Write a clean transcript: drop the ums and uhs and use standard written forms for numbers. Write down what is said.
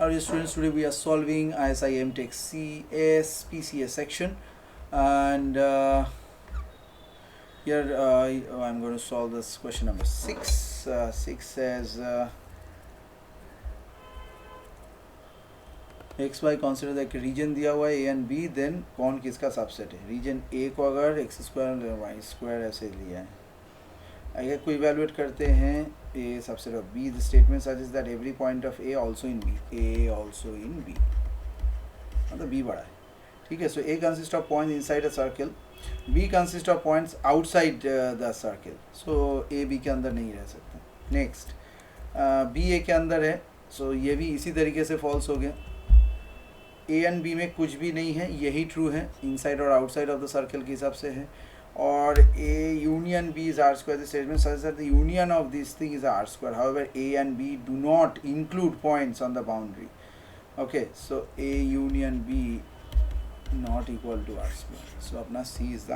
How are you students? Today we are solving ISI MTECH CS PCA section, and here I'm going to solve this question number 6. 6 says XY consider that reason दिया हुआ है A and B, then कौन किसका subset है. Reason A को अगर x square y square ऐसे लिया है, अगर कोई इवेलुएट करते हैं A subset of B, the statement suggest that every point of A also in B, A also in B, मतलब B बड़ा है. ठीक है. सो A consist of points inside a circle, B consist of points outside the circle. So A B के अंदर नहीं रह सकता. नेक्स्ट B A के अंदर है, सो ये भी इसी तरीके से फॉल्स हो गया. A एंड B में कुछ भी नहीं है, यही ट्रू है, इनसाइड और आउटसाइड ऑफ द सर्कल के हिसाब से है. और A union B is R square. The statement says that the union of this thing is R square. However, A and B do not include points on the boundary. Okay, so A union B not equal to R square. So अपना C is the